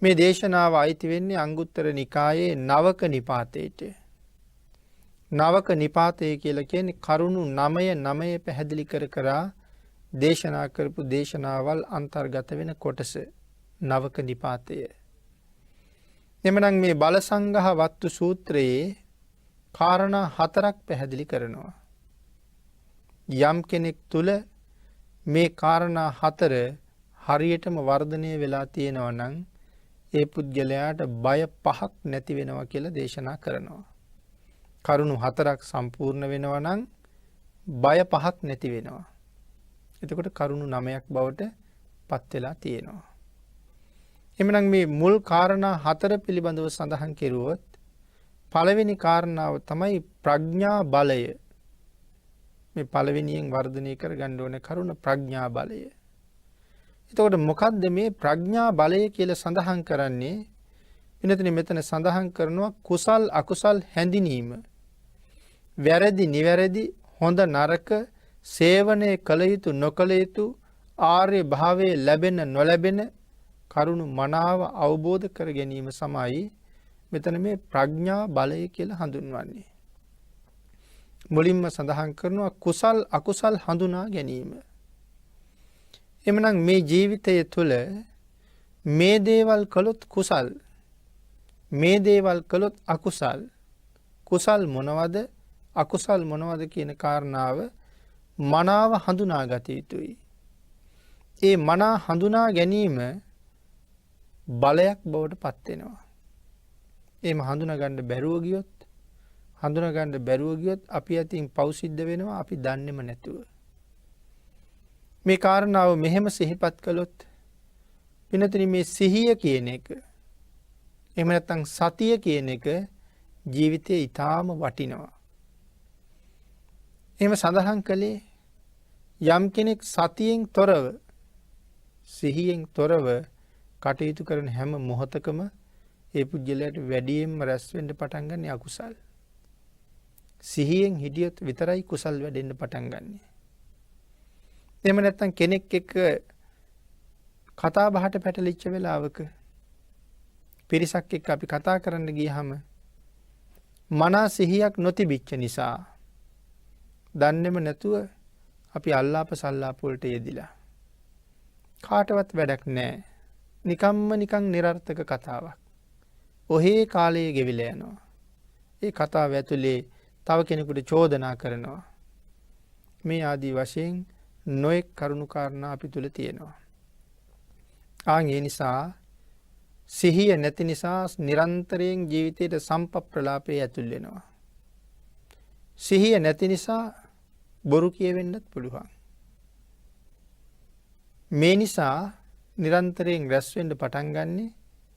මේ දේශනාව අයිති වෙන්නේ අංගුත්තර නිකායේ නවක නිපාතයට. නවක නිපාතය කියලා කියන්නේ කරුණු 9 පැහැදිලි කරා දේශනා කරපු දේශනාවල් අන්තර්ගත වෙන කොටස නවක නිපාතය. එමනම් මේ බලසංගහ වත්තු සූත්‍රයේ කාරණා 4ක් පැහැදිලි කරනවා. යම් කෙනෙක් තුල මේ කාරණා 4 හරියටම වර්ධනය වෙලා තියෙනවා නම් ඒ පුද්ගලයාට බය 5ක් නැති වෙනවා කියලා දේශනා කරනවා. කරුණු 4ක් සම්පූර්ණ වෙනවා නම් බය 5ක් නැති වෙනවා. එතකොට කරුණු 9ක් බවට පත් වෙලා තියෙනවා. එhmenan මේ මුල් කාරණා 4 පිළිබඳව සඳහන් කෙරුවොත් පළවෙනි කාරණාව තමයි ප්‍රඥා බලය. මේ පළවෙනියෙන් වර්ධනය කරගන්න ඕන කරුණ ප්‍රඥා බලය. එතකොට මොකද්ද මේ ප්‍රඥා බලය කියලා සඳහන් කරන්නේ? වෙනතන මෙතන සඳහන් කරනවා කුසල් අකුසල් හැඳිනීම. වැරදි නිවැරදි හොඳ නරක සේවනය කළ යුතු නොකළ යුතු ආර්ය භාවයේ ලැබෙන නොලැබෙන කරුණු මනාව අවබෝධ කර ගැනීම සමයි මෙතන මේ ප්‍රඥා බලය කියලා හඳුන්වන්නේ. මුලින්ම සඳහන් කරනවා කුසල් අකුසල් හඳුනා ගැනීම. එමනම් මේ ජීවිතය තුළ මේ දේවල් කළොත් කුසල්, මේ දේවල් කළොත් අකුසල්, කුසල් මොනවද අකුසල් මොනවද කියන කාරණාව මනාව හඳුනාගත යුතුයි. ඒ මනා හඳුනා ගැනීම බලයක් බවට පත් වෙනවා. එහෙම හඳුනා ගන්න බැරුව ගියොත් අපි අතින් පව් සිද්ධ වෙනවා අපි දන්නේම නැතුව. මේ කාරණාව මෙහෙම සිහිපත් කළොත් පිනතුනි මේ සිහිය කියන එක එහෙම නැත්නම් සතිය කියන එක ජීවිතේ ඊටාම වටිනවා. එහෙම සඳහන් කළේ යම් කෙනෙක් සතියෙන් තොරව සිහියෙන් තොරව කටයුතු කරන හැම මොහොතකම ඒ පුජ්‍යලයට වැඩියෙන්ම රැස් වෙන්න පටන් ගන්න අකුසල්. සිහියෙන් හිටියොත් විතරයි කුසල් වැඩෙන්න පටන් ගන්නෙ. එහෙම නැත්නම් කෙනෙක් එක්ක කතා බහට පැටලිච්ච වෙලාවක පිරිසක් එක්ක අපි කතා කරන්න ගියහම මනස සිහියක් නොතිබිච්ච නිසා දන්නේම නැතුව අපි අල්ලාප සල්ලාප වලට යෙදිලා කාටවත් වැඩක් නැහැ. නිකන් નિરර්ථක කතාවක්. ඔහේ කාලයේ ගෙවිලා යනවා. ඒ කතාව ඇතුලේ තව කෙනෙකුට චෝදනා කරනවා. මේ ආදී වශයෙන් නොඑක් කරුණු කාරණා අපි තුල තියෙනවා. ඒ නිසා සිහිය නැති නිසා නිරන්තරයෙන් ජීවිතයට සම්පප්‍රලාපයේ ඇතුල් වෙනවා. සිහිය නැති නිසා බොරු කියවෙන්නත් පුළුවන්. මේ නිසා නිරන්තරයෙන් රැස් වෙන්න පටන් ගන්නේ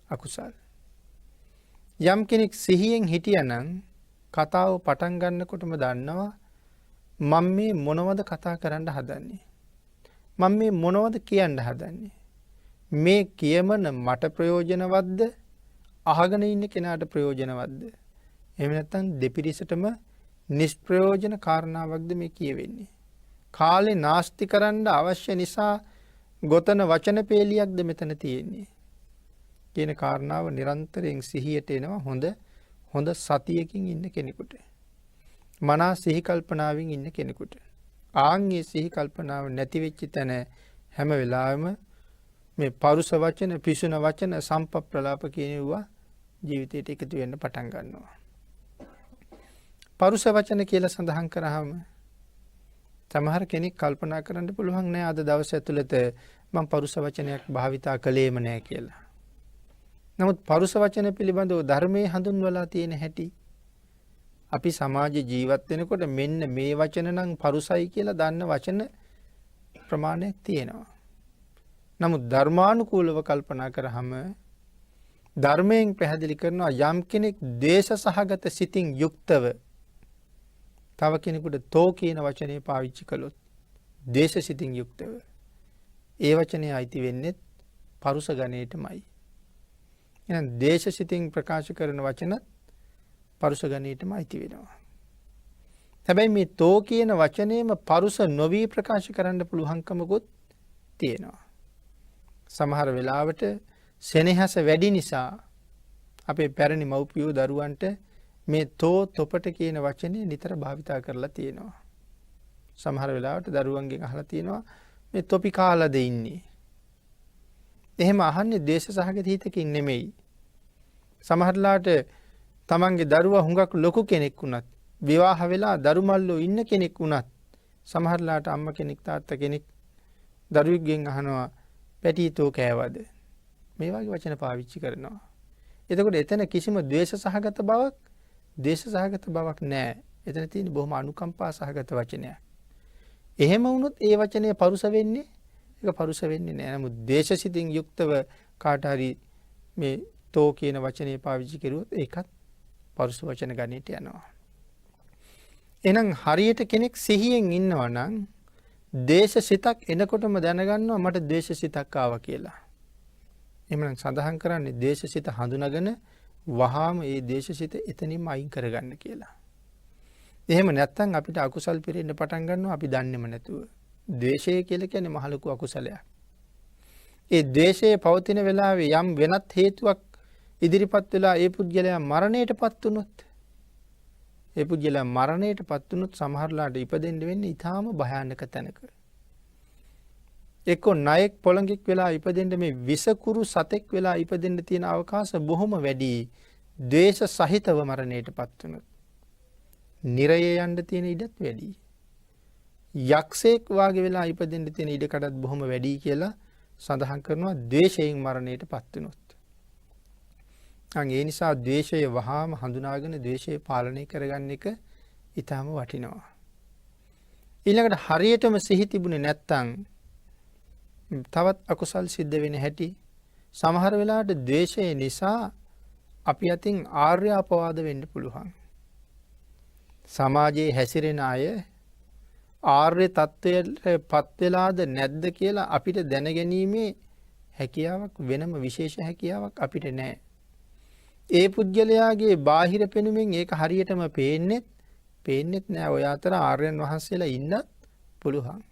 අකුසල්. යම් කෙනෙක් සිහියෙන් හිටියනම් කතාව පටන් ගන්නකොටම දන්නවා මම මේ මොනවද කතා කරන්න හදන්නේ? මම මේ මොනවද කියන්න හදන්නේ? මේ කියමන මට ප්‍රයෝජනවත්ද? අහගෙන ඉන්න කෙනාට ප්‍රයෝජනවත්ද? එහෙම නැත්නම් දෙපිරිසටම නිෂ්ප්‍රයෝජන කාරණාවක්ද මේ කියවෙන්නේ? කාලේ නාස්ති කරන්න අවශ්‍ය නිසා ගොතන වචන පේලියක්ද මෙතන තියෙන්නේ? කියන කාරණාව නිරන්තරයෙන් සිහියට එනවා හොඳ සතියකින් ඉන්න කෙනෙකුට. මනා සිහි කල්පනාවෙන් ඉන්න කෙනෙකුට. ආන්ගේ සිහි කල්පනාව නැති වෙච්ච තැන හැම වෙලාවෙම මේ පරුස වචන, පිසුන වචන, සම්පප්‍රලාප කියනවා ජීවිතයට එකතු වෙන්න පටන් ගන්නවා. පරුස වචන කියලා සඳහන් කරාම සමහර කෙනෙක් කල්පනා කරන්න පුළුවන් නෑ අද දවස් ඇතුළත මම පරුස වචනයක් භාවිතා කළේම නෑ කියලා. නමුත් පරුස වචන පිළිබඳව ධර්මයේ හඳුන්වලා තියෙන හැටි අපි සමාජ ජීවත් වෙනකොට මෙන්න මේ වචන නම් පරුසයි කියලා දන්න වචන ප්‍රමාණයක් තියෙනවා. නමුත් ධර්මානුකූලව කල්පනා කරාම ධර්මයෙන් පැහැදිලි කරනවා යම් කෙනෙක් ද්වේෂ සහගත සිතින් යුක්තව තව කෙනෙකුට තෝ කියන වචනේ පාවිච්චි කළොත් ද්වේෂ සිතින් යුක්තව ඒ වචනේ අයිති වෙන්නේ පරුස ගණේටමයි. එහෙනම් ද්වේෂ සිතින් ප්‍රකාශ කරන වචන පරුස ගණේටම අයිති වෙනවා. හැබැයි මේ තෝ කියන වචනේම පරුස නොවි ප්‍රකාශ කරන්න පුළුවන්කමකුත් තියෙනවා. සමහර වෙලාවට සෙනෙහස වැඩි නිසා අපේ පැරණි මව්පියෝ දරුවන්ට මේ තෝ තොපට කියන වචනේ නිතර භාවිතා කරලා තියෙනවා. සමහර වෙලාවට දරුවන්ගෙන් අහලා තියෙනවා මේ තොපි කාලාද ඉන්නේ. එහෙම අහන්නේ ද්වේෂ සහගත හිතකින් නෙමෙයි. සමහරලාට තමන්ගේ දරුවා හුඟක් ලොකු කෙනෙක් වුණත් විවාහ වෙලා දරු මල්ලෝ ඉන්න කෙනෙක් වුණත් සමහරලාට අම්මා කෙනෙක් තාත්තා කෙනෙක් දරුවෙක්ගෙන් අහනවා පැටීතෝ කෑවද? මේ වගේ වචන පාවිච්චි කරනවා. එතකොට එතන කිසිම ද්වේෂ සහගත බවක් නැහැ. එතන තියෙන්නේ බොහොම අනුකම්පා සහගත වචනයක්. එහෙම වුණොත් ඒ වචනේ පරුස වෙන්නේ ඒක පරුස වෙන්නේ නැහැ. නමුත් ද්වේෂසිතින් යුක්තව කාට හරි මේ තෝ කියන වචනේ පාවිච්චි කරුවොත් ඒකත් පරුස වචන ගණයට යනවා. එහෙනම් හරියට කෙනෙක් සිහියෙන් ඉන්නවා නම් ද්වේෂසිතක් එනකොටම දැනගන්නවා මට ද්වේෂසිතක් ආවා කියලා. එහෙනම් සඳහන් කරන්නේ ද්වේෂසිත හඳුනාගෙන වහාම ඒ ද්වේෂසිත එතනින්ම අයින් කරගන්න කියලා. එහෙම නැත්නම් අපිට අකුසල් පිරෙන්න පටන් ගන්නවා අපි දන්නේම නැතුව. ද්වේෂය කියලා කියන්නේ මහ ලොකු අකුසලයක්. ඒ ද්වේෂයේ පවතින වෙලාවේ යම් වෙනත් හේතුවක් ඉදිරිපත් වෙලා ඒ පුද්ගලයා මරණයටපත් වුණොත් සමහරලාට ඉපදෙන්න වෙන්නේ ඊටාම භයානක තැනක. එක්ක ණයෙක් පොළඟෙක් වෙලා ඉපදෙන්න මේ විසකුරු සතෙක් වෙලා ඉපදෙන්න තියෙන අවකාශ බොහොම වැඩි. ද්වේෂ සහිතව මරණයටපත් වුණොත් නිරයේ යන්න තියෙන ඉඩත් වැඩි. යක්ෂයෙක් වාගේ වෙලා ඉපදෙන්න තියෙන ඉඩකඩත් බොහොම වැඩි කියලා සඳහන් කරනවා ද්වේෂයෙන් මරණයටපත් වුණොත්. ඒ නිසා ද්වේෂය වහාම හඳුනාගෙන ද්වේෂය පාලනය කරගන්න එක ඊටම වටිනවා. ඊළඟට හරියටම සිහි තිබුණේ නැත්තම් තවත් අකුසල් සිද්ධ වෙන හැටි සමහර වෙලාවට ද්වේෂය නිසා අපි අතින් ආර්ය අපවාද වෙන්න පුළුවන්. සමාජයේ හැසිරෙන අය ආර්ය තත්ත්වයට පත් වෙලාද නැද්ද කියලා අපිට දැනගැනීමේ හැකියාවක් වෙනම විශේෂ හැකියාවක් අපිට නැහැ. ඒ පුද්ගලයාගේ බාහිර පෙනුමෙන් ඒක හරියටම පේන්නෙත් නෑ. ඔය අතර ආර්යයන් වහන්සේලා ඉන්නත් පුළුවන්.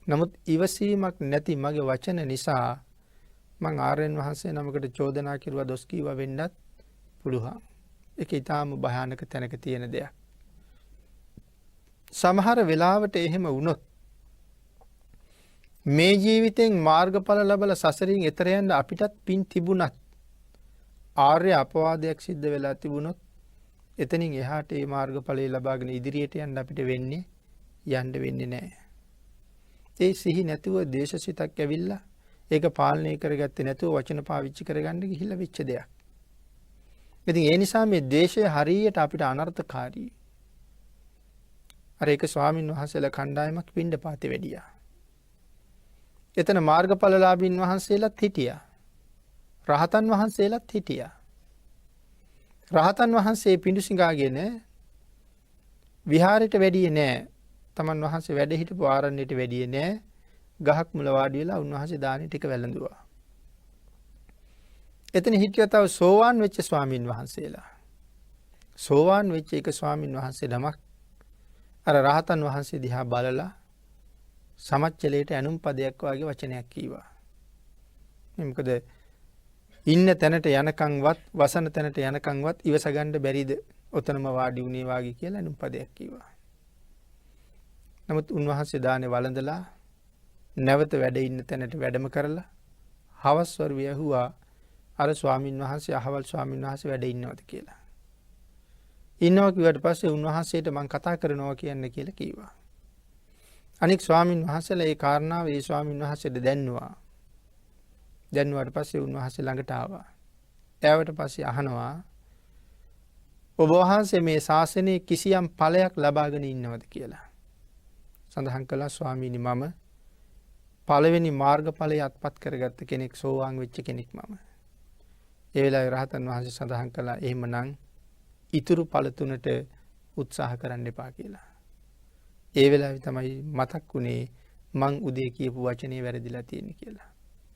නමුත් ඉවසීමක් නැති මගේ වචන නිසා මං ආර්යයන් වහන්සේ නමකට චෝදනා කිරුවා දොස් කීවා වෙන්නත් පුළුවන්. ඒක ඊටාම භයානක තැනක තියෙන දෙයක්. සමහර වෙලාවට එහෙම වුණොත් මේ ජීවිතෙන් මාර්ගඵල ලැබලා සසරින් එතර යන්න අපිටත් පින් තිබුණත් ආර්ය අපවාදයක් සිද්ධ වෙලා තිබුණොත් එතනින් එහාට ඒ මාර්ගඵලය ලබාගෙන ඉදිරියට යන්න අපිට යන්න වෙන්නේ නැහැ. ඒ සිහි නැතුව දේශසිතක් ඇවිල්ලා ඒක පාලනය කරගත්තේ නැතුව වචන පාවිච්චි කරගන්න ගිහිල්ලා වෙච්ච දෙයක්. ඉතින් ඒ නිසා මේ දේශය හරියට අපිට අනර්ථකාරී. අර එක ස්වාමින් වහන්සේලා කණ්ඩායමක් පිණ්ඩපාතේ වැඩියා. එතන මාර්ගඵලලාභීන් වහන්සේලාත් හිටියා. රහතන් වහන්සේලාත් හිටියා. රහතන් වහන්සේ පිඬුසිඟාගෙන විහාරයට වැඩියේ නෑ. තමන් වහන්සේ වැඩ හිටපු ආරණ්‍යයට වැඩියේ නෑ. ගහක් මුල වාඩි වෙලා උන්වහන්සේ දානේ ටික වැළඳුවා. එතන හිටියා තව සෝවාන් වෙච්ච ස්වාමින් වහන්සේලා. සෝවාන් වෙච්ච එක ස්වාමින් වහන්සේ නමක් අර රහතන් වහන්සේ දිහා බලලා සමච්චලයට ඇනුම් පදයක් වගේ වචනයක් කීවා. මොකද ඉන්න තැනට යනකන්වත් වසන තැනට යනකන්වත් ඉවස ගන්න බැරිද ඔතනම වාඩි වුණේ වාගේ කියලා ඇනුම් පදයක් කීවා. නමුත් උන්වහන්සේ දානේ වළඳලා නැවත වැඩ ඉන්න තැනට වැඩම කරලා හවස් වරුවේ ඇහුවා අර ස්වාමින් වහන්සේ අහවල් ස්වාමින් වහන්සේ වැඩ ඉන්නවද කියලා. ඉන්නවා කිව්වට පස්සේ උන්වහන්සේට මම කතා කරනවා කියන්න කියලා කිව්වා. අනික් ස්වාමින් වහන්සේලා ඒ කාරණාව ඒ ස්වාමින් වහන්සේට දැන්නුවා. දැන්නුවාට පස්සේ උන්වහන්සේ ළඟට ආවා. එයාට පස්සේ අහනවා ඔබ වහන්සේ මේ ශාසනයේ කිසියම් ඵලයක් ලබාගෙන ඉන්නවද කියලා. සඳහන් කළා ස්වාමීනි මම පළවෙනි මාර්ගඵලය අත්පත් කරගත්ත කෙනෙක් සෝවාන් වෙච්ච කෙනෙක් මම. ඒ වෙලාවේ රහතන් වහන්සේ සඳහන් කළා එහෙමනම් ඉතුරු ඵල තුනට උත්සාහ කරන්න එපා කියලා. ඒ වෙලාවේ තමයි මතක් වුණේ මං උදේ කියපු වචනේ වැරදිලා තියෙන කියලා.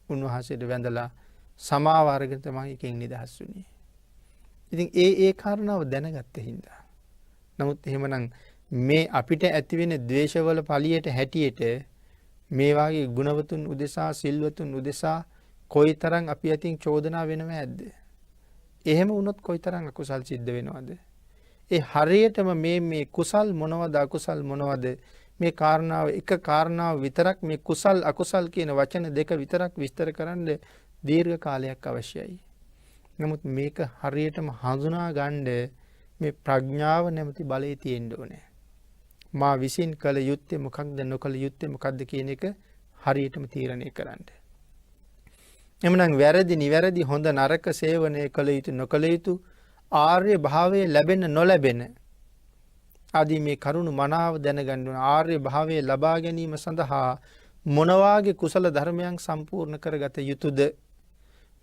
උන්වහන්සේට වැඳලා සමාව අරගෙන තමයි එකෙන් නිදහස් වුණේ. ඉතින් ඒ කාරණාව දැනගත්ත හින්දා. නමුත් එහෙමනම් මේ අපිට ඇති වෙන ද්වේෂවල පළියට හැටියට මේ වාගේ ගුණවතුන් උදෙසා සිල්වතුන් උදෙසා කොයිතරම් අපි අතින් චෝදනා වෙනව ඇද්ද? එහෙම වුණොත් කොයිතරම් අකුසල් සිද්ධ වෙනවද? ඒ හරියටම මේ කුසල් මොනවද අකුසල් මොනවද මේ කාරණාව එක කාරණාව විතරක් මේ කුසල් අකුසල් කියන වචන දෙක විතරක් විස්තර කරන්න දීර්ඝ කාලයක් අවශ්‍යයි. නමුත් මේක හරියටම හඳුනා ගන්න මේ ප්‍රඥාව නැමැති බලය තියෙන්න ඕනේ. මා විසින් කළ යුත්තේ මොකක්ද නොකළ යුත්තේ මොකක්ද කියන එක හරියටම තීරණය කරන්න. එමනම් වැරදි නිවැරදි හොඳ නරක සේවනය කළ යුතු නොකළ යුතු ආර්ය භාවයේ ලැබෙන නොලැබෙන ආදී මේ කරුණු මනාව දැනගන්න ඕන. ආර්ය භාවයේ ලබා ගැනීම සඳහා මොනවාගේ කුසල ධර්මයන් සම්පූර්ණ කරගත යුතුද?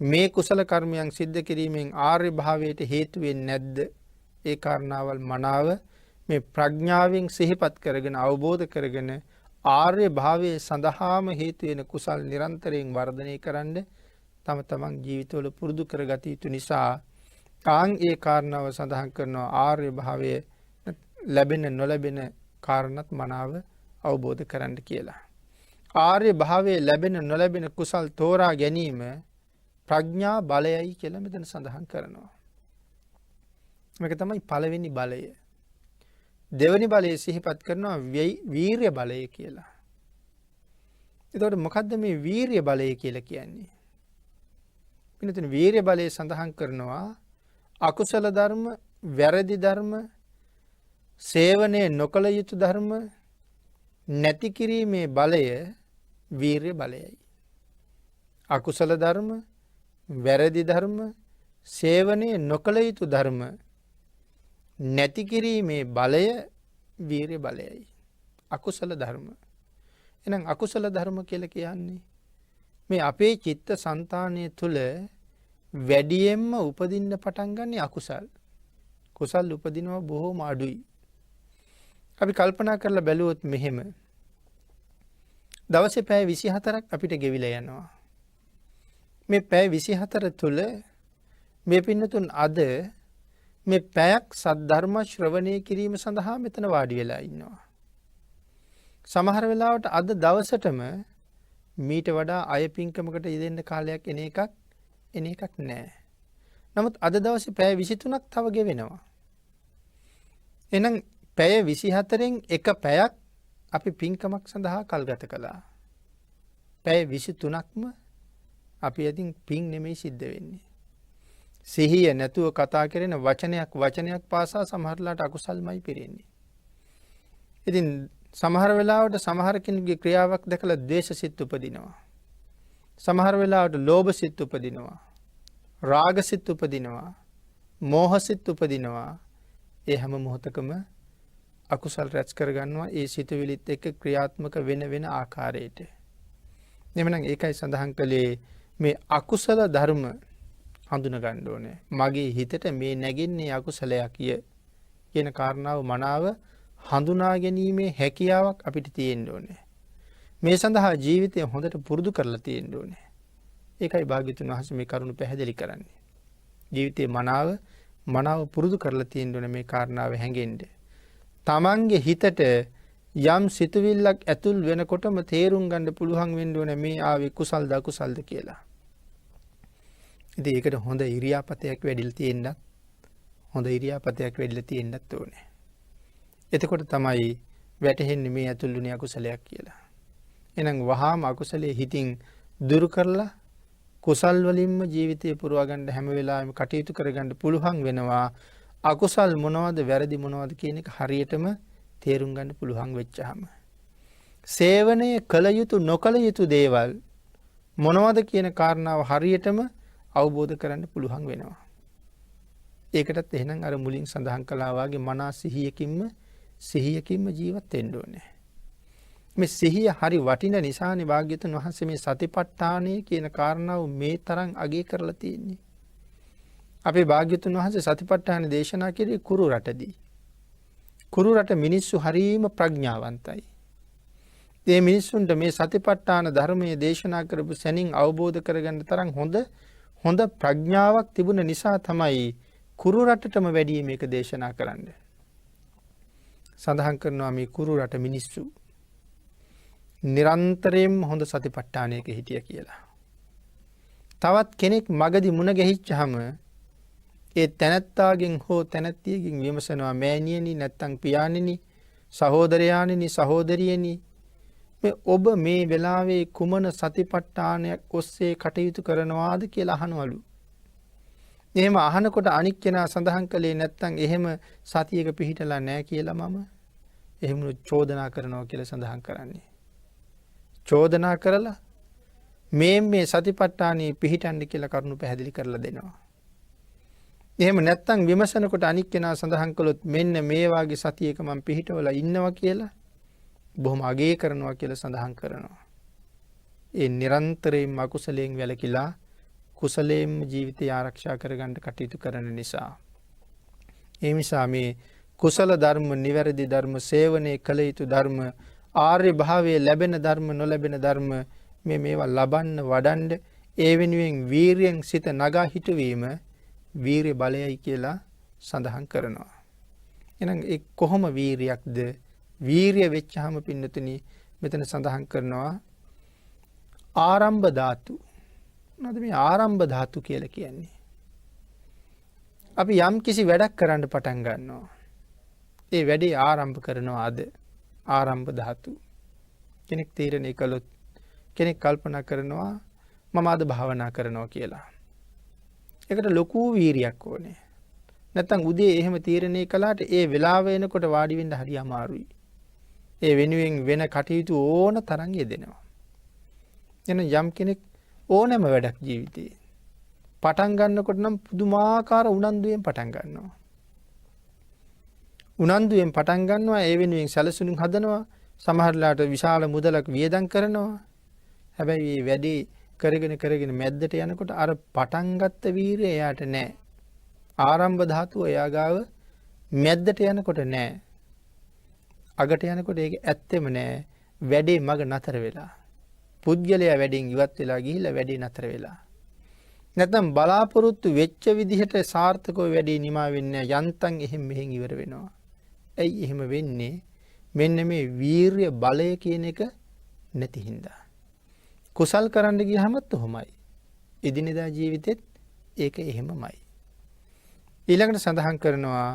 මේ කුසල කර්මයන් සිද්ධ කිරීමෙන් ආර්ය භාවයට හේතු වෙන්නේ නැද්ද? ඒ කාරණාවල් මනාව මේ ප්‍රඥාවෙන් සිහිපත් කරගෙන අවබෝධ කරගෙන ආර්ය භාවයේ සඳහාම හේතු වෙන කුසල් නිරන්තරයෙන් වර්ධනය කරන්න තම තමන් ජීවිතවල පුරුදු කරගත යුතු නිසා ඒ කාරණාව සඳහන් කරනවා ආර්ය භාවයේ ලැබෙන නොලැබෙන කාරණත් මනාව අවබෝධ කරන්න කියලා. ආර්ය භාවයේ ලැබෙන නොලැබෙන කුසල් තෝරා ගැනීම ප්‍රඥා බලයයි කියලා මෙතන සඳහන් කරනවා. මේක තමයි පළවෙනි බලය. දෙවෙනි බලය සිහිපත් කරනවා වීර්ය බලය කියලා. එතකොට මොකද්ද මේ වීර්ය බලය කියලා කියන්නේ? මෙතන වීර්ය බලය සඳහන් කරනවා අකුසල ධර්ම, වැරදි ධර්ම, සේවනයේ නොකළ යුතු ධර්ම නැති කිරීමේ බලය වීර්ය බලයයි. අකුසල ධර්ම, වැරදි ධර්ම, සේවනයේ නොකළ යුතු ධර්ම නැති කිරීමේ බලය වීර්ය බලයයි. අකුසල ධර්ම. එහෙනම් අකුසල ධර්ම කියලා කියන්නේ මේ අපේ චිත්ත සංතානය තුළ වැඩියෙන්ම උපදින්න පටන් ගන්න අකුසල්. කුසල් උපදිනවා බොහෝම අඩුයි. අපි කල්පනා කරලා බැලුවොත් මෙහෙම. දවසේ පැය 24ක් අපිට ගෙවිලා යනවා. මේ පැය 24 තුළ මේ පින්නතුන් අද මේ පැයක් සද්ධර්ම ශ්‍රවණය කිරීම සඳහා මෙතන වාඩි වෙලා ඉන්නවා. සමහර වෙලාවට අද දවසටම මීට වඩා අය පින්කමකට යෙදෙන්න කාලයක් එන එකක් නැහැ. නමුත් අද දවසේ පැය 23ක් තව ගෙවෙනවා. එහෙනම් පැය 24න් එක පැයක් අපි පින්කමක් සඳහා කල්ගත කළා. පැය 23ක්ම අපි අතින් පින් නෙමෙයි සිද්ධ වෙන්නේ. සිහිය නැතුව කතා කරන වචනයක් පාසා සමහරලාට අකුසල්මයි පිරෙන්නේ. ඉතින් සමහර වෙලාවට සමහර කෙනෙකුගේ ක්‍රියාවක් දැකලා ද්වේෂ සිත් උපදිනවා. සමහර වෙලාවට ලෝභ සිත් උපදිනවා. රාග සිත් උපදිනවා. මෝහ සිත් උපදිනවා. ඒ හැම මොහොතකම අකුසල් රැස් කරගන්නවා ඒ සිතුවිලිත් එක්ක ක්‍රියාත්මක වෙන ආකාරයට. එhmenan ඒකයි සඳහන් කළේ මේ අකුසල ධර්ම හඳුනා ගන්න ඕනේ. මගේ හිතට මේ නැගින්නේ අකුසලයක් කියන කාරණාව මනාව හඳුනා ගැනීමේ හැකියාවක් අපිට තියෙන්න ඕනේ. මේ සඳහා ජීවිතය හොඳට පුරුදු කරලා තියෙන්න ඕනේ. ඒකයි භාග්‍යතුන් වහන්සේ මේ කරුණ පැහැදිලි කරන්නේ. ජීවිතේ මනාව පුරුදු කරලා තියෙන්න ඕනේ මේ කාරණාව හැඟෙන්න. තමන්ගේ හිතට යම් සිතුවිල්ලක් ඇතුල් වෙනකොටම තේරුම් ගන්න පුළුවන් වෙන්න ඕනේ මේ ආවේ කුසල්ද අකුසල්ද කියලා. ඉතින් ඒකට හොඳ ඉරියාපතයක් වැඩිලා තියෙන්නත් ඕනේ. එතකොට තමයි වැටහෙන්නේ මේ ඇතුළුනේ අකුසලයක් කියලා. එහෙනම් වහාම අකුසලයේ හිතින් දුරු කරලා කුසල් වලින්ම ජීවිතය පුරවා ගන්න හැම වෙලාවෙම කටයුතු කරගන්න පුළුවන් වෙනවා. අකුසල් මොනවද වැරදි මොනවද කියන එක හරියටම තේරුම් ගන්න පුළුවන් වෙච්චාම. සේවනයේ කළ යුතු නොකළ යුතු දේවල් මොනවද කියන කාරණාව හරියටම අවබෝධ කරන්න පුළුවන් වෙනවා. ඒකටත් එහෙනම් අර මුලින් සඳහන් කළා වගේ මනස සිහියකින්ම ජීවත් වෙන්න ඕනේ. මේ සිහිය හරි වටින නිසානේ භාග්‍යතුන් වහන්සේ මේ සතිපට්ඨානය කියන කාරණාව මේ තරම් අගය කරලා තියෙන්නේ. අපේ භාග්‍යතුන් වහන්සේ සතිපට්ඨාන දේශනා කළේ කුරු රටදී. කුරු රට මිනිස්සු හරීම ප්‍රඥාවන්තයි. මේ මිනිස්සුන්ට මේ සතිපට්ඨාන ධර්මයේ දේශනා කරපු සැනින් අවබෝධ කරගන්න තරම් හොඳ ප්‍රඥාවක් තිබුණ නිසා තමයි කුරු රටටම වැඩි මේක දේශනා කරන්නේ. සඳහන් කරනවා මේ කුරු රට මිනිස්සු නිරන්තරයෙන්ම හොඳ සතිපට්ඨානයක හිටිය කියලා. තවත් කෙනෙක් මගදී මුණ ගැහිච්චාම ඒ තැනැත්තාගෙන් හෝ තැනැත්තියකින් විමසනවා මෑණියනි නැත්තම් පියාණෙනි සහෝදරයාණෙනි සහෝදරියනි මේ ඔබ මේ වෙලාවේ කුමන සතිපට්ඨානයක් ඔස්සේ කටයුතු කරනවාද කියලා අහනවලු. එහෙම අහනකොට අනික් කෙනා සඳහන් කළේ නැත්තම් එහෙම සතියක පිහිටලා නැහැ කියලා මම එහෙම චෝදනා කරනවා කියලා සඳහන් කරන්නේ. චෝදනා කරලා මේ සතිපට්ඨානයේ පිහිටන්න කියලා කරුණු පැහැදිලි කරලා දෙනවා. එහෙම නැත්තම් විමසනකොට අනික් කෙනා සඳහන් කළොත් මෙන්න මේ වාගේ සතියක මම පිහිටවලා ඉන්නවා කියලා බොහොම අගය කරනවා කියලා සඳහන් කරනවා. ඒ නිරන්තරයෙන් අකුසලයෙන් වැළකීලා කුසලයෙන් ජීවිතය ආරක්ෂා කරගන්න කටයුතු කරන නිසා. ඒ නිසා මේ කුසල ධර්ම, නිවැරදි ධර්ම, සේවනයේ කළ යුතු ධර්ම, ආර්ය භාවයේ ලැබෙන ධර්ම, නොලැබෙන ධර්ම මේවා ලබන්න වඩන්න ඒ වෙනුවෙන් වීරියෙන් සිත නගා හිටවීම වීරිය බලයයි කියලා සඳහන් කරනවා. එහෙනම් ඒ කොහොම වීරියක්ද? වීරිය වෙච්චාම පින්නතුනි මෙතන සඳහන් කරනවා ආරම්භ ධාතු. මොනවද මේ ආරම්භ ධාතු කියලා කියන්නේ? අපි යම් කිසි වැඩක් කරන්න පටන් ගන්නවා. ඒ වැඩේ ආරම්භ කරනවා අද ආරම්භ ධාතු. කෙනෙක් තීරණය කළොත් කෙනෙක් කල්පනා කරනවා මම අද භාවනා කරනවා කියලා. ඒකට ලොකු වීරියක් ඕනේ. නැත්තම් උදේ එහෙම තීරණය කළාට ඒ වෙලාව එනකොට වාඩි වෙන්න හරි අමාරුයි. ඒ වෙනුවෙන් වෙන කටයුතු ඕන තරම් යෙදෙනවා. එන යම් කෙනෙක් ඕනෑම වැඩක් ජීවිතේ පටන් ගන්නකොට නම් පුදුමාකාර උනන්දුවෙන් පටන් ගන්නවා. උනන්දුවෙන් පටන් ගන්නවා ඒ වෙනුවෙන් සැලසුම් හදනවා. සමහරලාට විශාල මුදලක් වියදම් කරනවා. හැබැයි මේ වැඩේ කරගෙන මැද්දට යනකොට අර පටන් ගත්ත වීරිය එයාට නැහැ. ආරම්භ ධාතුව එයා ගාව මැද්දට යනකොට නැහැ. අගට යනකොට ඒක ඇත්තෙම නැහැ. වැඩේ මග නතර වෙලා. පුද්ගලයා වැඩෙන් ඉවත් වෙලා ගිහිල්ලා වැඩේ නතර වෙලා. නැත්නම් බලාපොරොත්තු වෙච්ච විදිහට සාර්ථකව වැඩේ නිමා වෙන්නේ යන්තම් එහෙම මෙහෙන් ඉවර වෙනවා. ඇයි එහෙම වෙන්නේ? මෙන්න මේ වීරිය බලය කියන එක නැති හින්දා. කුසල් කරන්න ගියහමත් ඔහොමයි. එදිනෙදා ජීවිතෙත් ඒක එහෙමමයි. ඊළඟට සඳහන් කරනවා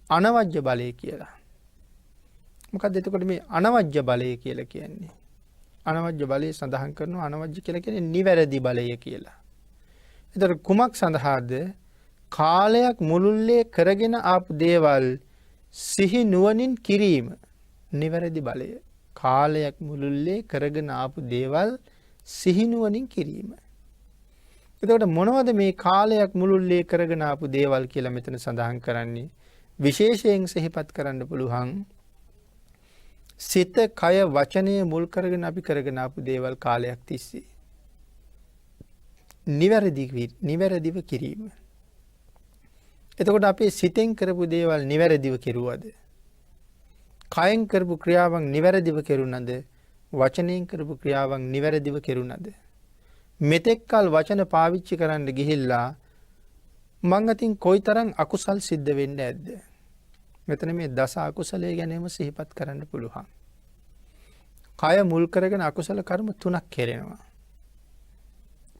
අනවජ්‍ය බලය කියලා. මොකක්ද එතකොට මේ අනවජ්‍ය බලය කියලා කියන්නේ? අනවජ්‍ය බලය සඳහන් කරනවා අනවජ්‍ය කියලා කියන්නේ නිවැරදි බලය කියලා. එතකොට කුමක් සඳහාද? කාලයක් මුළුල්ලේ කරගෙන ආපු දේවල් සිහි නුවණින් කිරීම නිවැරදි බලය. කාලයක් මුළුල්ලේ කරගෙන ආපු දේවල් සිහි නුවණින් කිරීම. එතකොට මොනවද මේ කාලයක් මුළුල්ලේ කරගෙන ආපු දේවල් කියලා මෙතන සඳහන් කරන්නේ? විශේෂයෙන් සිහිපත් කරන්න පුළුවන් සිත, කය, වචනය මුල් කරගෙන අපි කරගෙන ආපු දේවල් කාලයක් තිස්සේ නිවැරදිව කිරීම. එතකොට අපේ සිතෙන් කරපු දේවල් නිවැරදිව කෙරුවද? කයෙන් කරපු ක්‍රියාවන් නිවැරදිව කෙරුණද? වචනයෙන් කරපු ක්‍රියාවන් නිවැරදිව කෙරුණද? මෙතෙක්කල් වචන පාවිච්චි කරන්න ගිහිල්ලා මං අතින් කොයිතරම් අකුසල් සිද්ධ වෙන්න ඇද්ද? මෙතන මේ දස අකුසලයේ ගැනීම සිහිපත් කරන්න පුළුවන්. කය මුල් කරගෙන අකුසල කර්ම 3ක් කෙරෙනවා.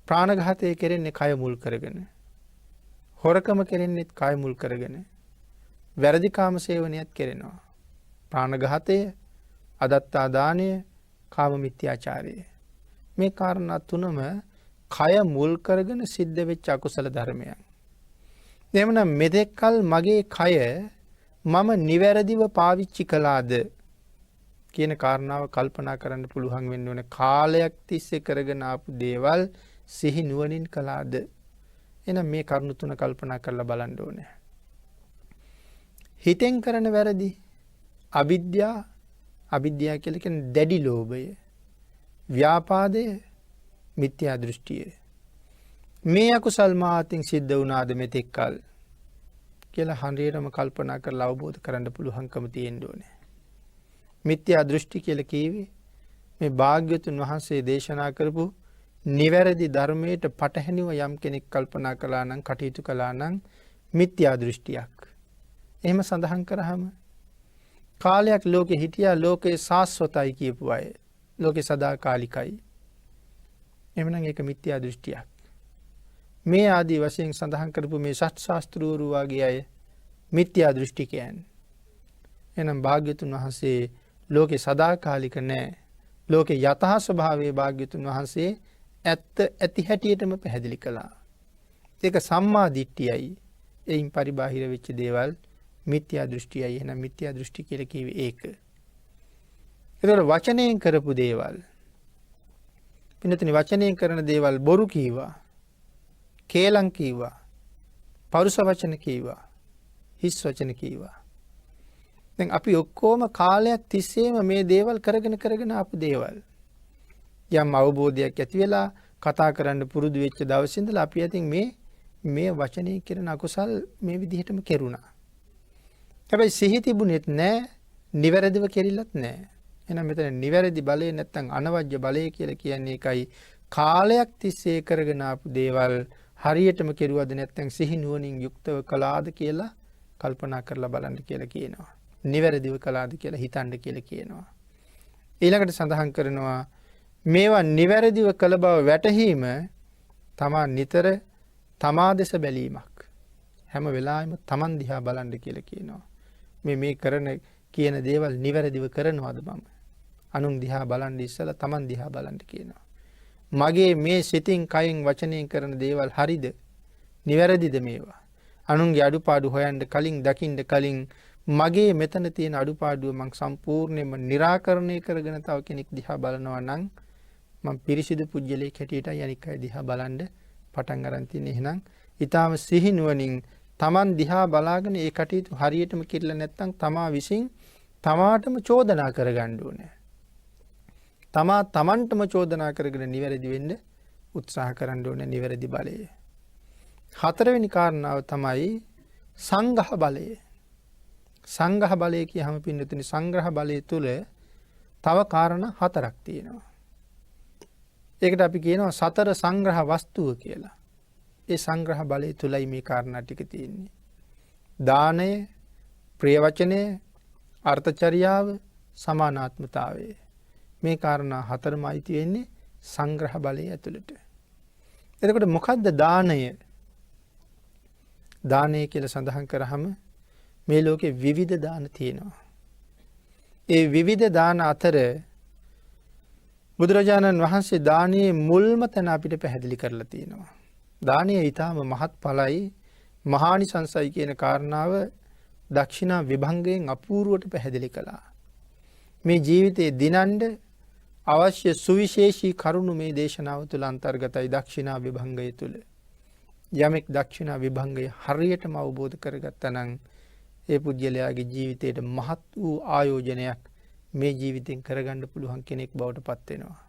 ප්‍රාණඝාතය කෙරෙන්නේ කය මුල් කරගෙන. හොරකම කෙරෙන්නේත් කය මුල් කරගෙන. වැරදි කාම සේවනයත් කෙරෙනවා. ප්‍රාණඝාතය, අදත්තා දානය, කාම මිත්‍යාචාරය. මේ කාරණා 3ම කය මුල් කරගෙන සිද්ධ වෙච්ච අකුසල ධර්මයන්. එහෙමනම් මෙතෙක්කල් මගේ කය මම නිවැරදිව පාවිච්චි කළාද කියන කාරණාව කල්පනා කරන්න පුළුවන් වෙන්න ඕනේ. කාලයක් තිස්සේ කරගෙන ආපු දේවල් සිහි නුවණින් කළාද? එහෙනම් මේ කරුණු 3 කල්පනා කරලා බලන්න ඕනේ. හිතෙන් කරන වැරදි අවිද්‍යාව කියලා කියන්නේ දැඩි ලෝභය, ව්‍යාපාදය, මිත්‍යා දෘෂ්ටිය. මේ අකුසල් මාතින් සිද්ධ වුණාද මෙතෙක්කල් කියලා හරියටම කල්පනා කරලා අවබෝධ කරගන්න පුළුවන්කම තියෙන්න ඕනේ. මිත්‍යා දෘෂ්ටි කියලා කියවේ මේ භාග්‍යවතුන් වහන්සේ දේශනා කරපු නිවැරදි ධර්මයට පටහැනිව යම් කෙනෙක් කල්පනා කළා නම්, කටයුතු කළා නම් මිත්‍යා දෘෂ්ටියක්. එහෙම සඳහන් කරාම කාලයක් ලෝකේ හිටියා ලෝකේ සාස්වතයි කියපු අය. ලෝකේ සදාකාලිකයි. එහෙමනම් ඒක මිත්‍යා දෘෂ්ටියක්. මේ ආදී වශයෙන් සඳහන් කරපු මේ සත් ශාස්ත්‍රූරු වගේ අය මිත්‍යා දෘෂ්ටිකයන්. එනම් භාග්‍යතුන් වහන්සේ ලෝකේ සදාකාලික නැහැ. ලෝකේ යථා ස්වභාවයේ භාග්‍යතුන් වහන්සේ ඇත්ත ඇති හැටියටම පැහැදිලි කළා. ඒක සම්මා දිට්ඨියයි. එයින් පරිබාහිර වෙච්ච දේවල් මිත්‍යා දෘෂ්ටියයි. එහෙනම් මිත්‍යා දෘෂ්ටි කියලා කිව්වේ ඒක. ඒතකොට වචනයෙන් කරපු දේවල්. පින්නතුනි වචනයෙන් කරන දේවල් බොරු කීවා. කේලම් කීවා. පරුස වචන කීවා. හිස් වචන කීවා. දැන් අපි ඔක්කොම කාලයක් තිස්සේම මේ දේවල් කරගෙන ආපු දේවල්. යම් අවබෝධයක් ඇති වෙලා කතා කරන්න පුරුදු වෙච්ච දවසේ ඉඳලා අපි අතින් මේ වචනේ කරන අකුසල් මේ විදිහටම කෙරුණා. හැබැයි සිහි තිබුණෙත් නැහැ, නිවැරදිව කෙරිලත් නැහැ. එහෙනම් මෙතන නිවැරදි බලය නැත්තම් අනවජ්‍ය බලය කියලා කියන්නේ ඒකයි. කාලයක් තිස්සේ කරගෙන ආපු දේවල් හරියටම කෙරුවද නැත්තම් සිහි නුවණින් යුක්තව කළාද කියලා කල්පනා කරලා බලන්න කියලා කියනවා. නිවැරදිව කළාද කියලා හිතන්න කියලා කියනවා. ඊළඟට සඳහන් කරනවා මේවා නිවැරදිව කළ බව වැටහීම තමා නිතර තමා දෙස බැලීමක්. හැම වෙලාවෙම තමන් දිහා බලන්න කියලා කියනවා. මේ කරන කියන දේවල් නිවැරදිව කරනවද මම? අනුන් දිහා බලන්න ඉස්සලා තමන් දිහා බලන්න කියනවා. මගේ මේ සිතින් කයින් වචනයෙන් කරන දේවල් හරිද? නිවැරදිද මේවා? අනුන්ගේ අඩුපාඩු හොයන්න කලින් දකින්න කලින් මගේ මෙතන තියෙන අඩුපාඩුව මං සම්පූර්ණයෙන්ම निराකරණය කරගෙන තව කෙනෙක් දිහා බලනවා නම් මම පිරිසිදු පුජ්‍යලයක් හැටියට අනික් අය දිහා බලන්න පටන් ගන්න තියෙන. එහෙනම් ඊටාම සිහි නුවණින් Taman දිහා බලාගෙන ඒ කටයුතු හරියටම කිරලා නැත්නම් තමා විසින් තමාටම චෝදනා කරගන්න ඕනේ. තමන්ටම චෝදනා කරගෙන නිවැරදි වෙන්න උත්සාහ කරන්න ඕනේ නිවැරදි බලය. හතරවෙනි කාරණාව තමයි සංඝහ බලය. සංඝහ බලය කියහම පින්නතුනි සංග්‍රහ බලය තුල තව කාරණා හතරක් තියෙනවා. ඒකට අපි කියනවා සතර සංග්‍රහ වස්තුව කියලා. ඒ සංග්‍රහ බලය තුලයි මේ කාරණා ටික තියෙන්නේ. දානය, ප්‍රිය වචනය, අර්ථචර්යාව, සමානාත්මතාවය. මේ කාරණා හතරම අයිති වෙන්නේ සංග්‍රහ බලය ඇතුළට. එතකොට මොකද්ද දානය? දානය කියලා සඳහන් කරාම මේ ලෝකේ විවිධ දාන තියෙනවා. ඒ විවිධ දාන අතර බුදුරජාණන් වහන්සේ දානයේ මුල්ම තැන අපිට පැහැදිලි කරලා තියෙනවා. දානය ඊටාම මහත්ඵලයි, මහානිසංසයි කියන කාරණාව දක්ෂිනා විභංගයෙන් අපූර්වට පැහැදිලි කළා. මේ ජීවිතයේ දිනන්න අවශ්‍ය සුවිශේෂී කරුණු මේ දේශනාව තුළ අන්තර්ගතයි. දක්ෂිනා විභංගය තුළ යමෙක් දක්ෂිනා විභංගය හරියටම අවබෝධ කරගත්තා නම් ඒ පුජ්‍යලයාගේ ජීවිතයට මහත් වූ ආයෝජනයක් මේ ජීවිතෙන් කරගන්න පුළුවන් කෙනෙක් බවට පත් වෙනවා.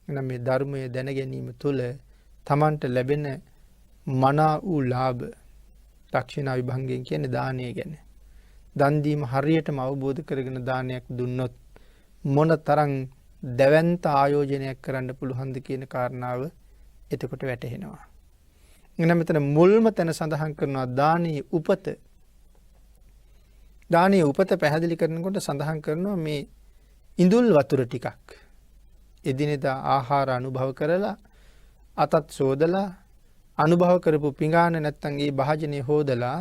එහෙනම් මේ ධර්මය දැන ගැනීම තුළ තමන්ට ලැබෙන මනා වූ ලාභ දක්ෂිනා විභංගයෙන් කියන්නේ දානය ගැන. දන් දීම හරියටම අවබෝධ කරගෙන දානයක් දුන්නොත් මොන තරම් දැවැන්ත ආයෝජනයක් කරන්න පුළුවන්ද කියන කාරණාව එතකොට වැටහෙනවා. එහෙනම් මෙතන මුල්ම තැන සඳහන් කරනවා දානීය උපත. දානීය උපත පැහැදිලි කරනකොට සඳහන් කරනවා මේ ඉඳුල් වතුර ටිකක් එදිනෙදා ආහාර අනුභව කරලා අතත් සෝදලා අනුභව කරපු පිඟාන නැත්තම් ඒ භාජනය හොදලා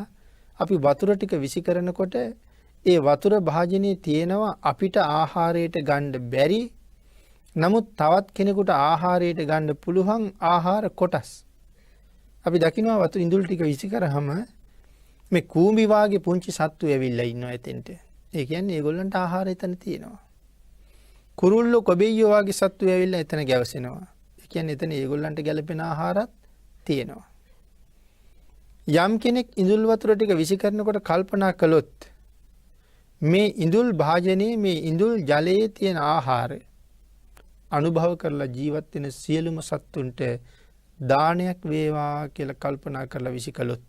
අපි වතුර ටික විසි කරනකොට ඒ වතුර භාජනයේ තියෙනවා අපිට ආහාරයට ගන්න බැරි නමුත් තවත් කෙනෙකුට ආහාරයට ගන්න පුළුවන් ආහාර කොටස්. අපි දකිනවා වතුර ඉඳුල් ටික විසි කරාම මේ කූඹි වාගේ පුංචි සත්තු ඇවිල්ලා ඉන්නවා එතෙන්ට. ඒ කියන්නේ ඒගොල්ලන්ට ආහාර එතන තියෙනවා. කුරුල්ලෝ කොබෙයියෝ වාගේ සත්තු ඇවිල්ලා එතන ගැවසෙනවා. ඒ කියන්නේ එතන ඒගොල්ලන්ට ගැලපෙන ආහාරත් තියෙනවා. යම් කෙනෙක් ඉඳුල් වතුර ටික විසි කරනකොට කල්පනා කළොත් මේ ඉඳුල් භාජනයේ මේ ඉඳුල් ජලයේ තියෙන ආහාර අනුභව කරලා ජීවත් වෙන සියලුම සත්තුන්ට දානයක් වේවා කියලා කල්පනා කරලා විසි කළොත්